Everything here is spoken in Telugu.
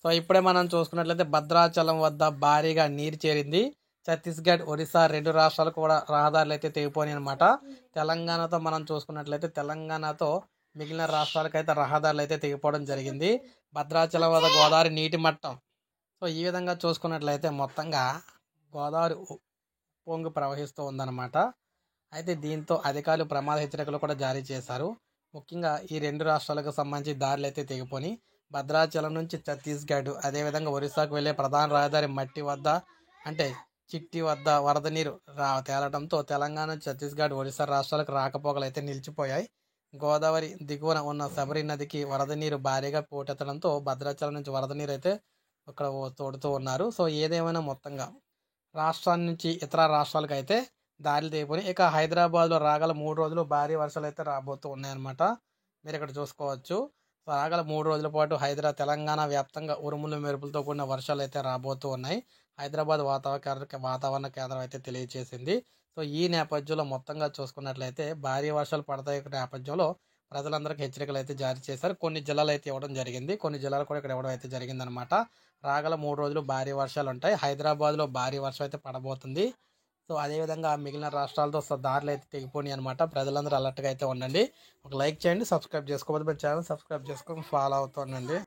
సో ఇప్పుడే మనం చూసుకున్నట్లయితే భద్రాచలం వద్ద భారీగా నీరు చేరింది. ఛత్తీస్గఢ్, ఒరిస్సా 2 రాష్ట్రాలు కూడా రహదారులు అయితే తెగిపోయినాయి అనమాట. తెలంగాణతో మనం చూసుకున్నట్లయితే తెలంగాణతో మిగిలిన రాష్ట్రాలకైతే రహదారులు అయితే తెగిపోవడం జరిగింది. భద్రాచలం వద్ద గోదావరి నీటి మట్టం సో ఈ విధంగా చూసుకున్నట్లయితే మొత్తంగా గోదావరి పొంగి ప్రవహిస్తూ ఉందన్నమాట. అయితే దీంతో అధికారులు ప్రమాద హెచ్చరికలు కూడా జారీ చేశారు. ముఖ్యంగా ఈ 2 రాష్ట్రాలకు సంబంధించి దారులు అయితే తెగిపోయి భద్రాచలం నుంచి ఛత్తీస్గఢ్ అదేవిధంగా ఒరిస్సాకు వెళ్ళే ప్రధాన రహదారి మట్టి వద్ద అంటే చిట్టి వద్ద వరద నీరు తేలడంతో తెలంగాణ, ఛత్తీస్గఢ్, ఒరిస్సా రాష్ట్రాలకు రాకపోకలు అయితే నిలిచిపోయాయి. గోదావరి దిగువన ఉన్న శబరి నదికి వరద నీరు భారీగా పోటెత్తడంతో భద్రాచలం నుంచి వరద నీరు అయితే ఇక్కడ తోడుతూ ఉన్నారు. సో ఏదేమైనా మొత్తంగా రాష్ట్రాల నుంచి ఇతర రాష్ట్రాలకు అయితే దారిలు తెగిపోయి ఇక హైదరాబాద్లో రాగల 3 రోజులు భారీ వర్షాలు అయితే రాబోతూ ఉన్నాయన్నమాట. మీరు ఇక్కడ చూసుకోవచ్చు. సో రాగల 3 రోజుల పాటు తెలంగాణ వ్యాప్తంగా ఉరుములు మెరుపులతో కూడిన వర్షాలు అయితే రాబోతూ ఉన్నాయి. హైదరాబాద్ వాతావరణ కేంద్రం అయితే తెలియజేసింది. సో ఈ నేపథ్యంలో మొత్తంగా చూసుకున్నట్లయితే భారీ వర్షాలు పడతాయి నేపథ్యంలో ప్రజలందరికీ హెచ్చరికలు అయితే జారీ చేశారు. కొన్ని జిల్లాలు అయితే ఇవ్వడం జరిగింది. కొన్ని జిల్లాలు కూడా ఇక్కడ ఇవ్వడం అయితే జరిగిందనమాట. రాగల 3 రోజులు భారీ వర్షాలు ఉంటాయి. హైదరాబాద్లో భారీ వర్షం అయితే పడబోతుంది. సో అదేవిధంగా మిగిలిన రాష్ట్రాలతో దారులు అయితే తెగిపోయినాయి అనమాట. ప్రజలందరూ అలర్ట్గా అయితే ఉండండి. ఒక లైక్ చేయండి, సబ్స్క్రైబ్ చేసుకోకపోతే మన ఛానల్ సబ్స్క్రైబ్ చేసుకొని ఫాలో అవుతూ ఉండండి.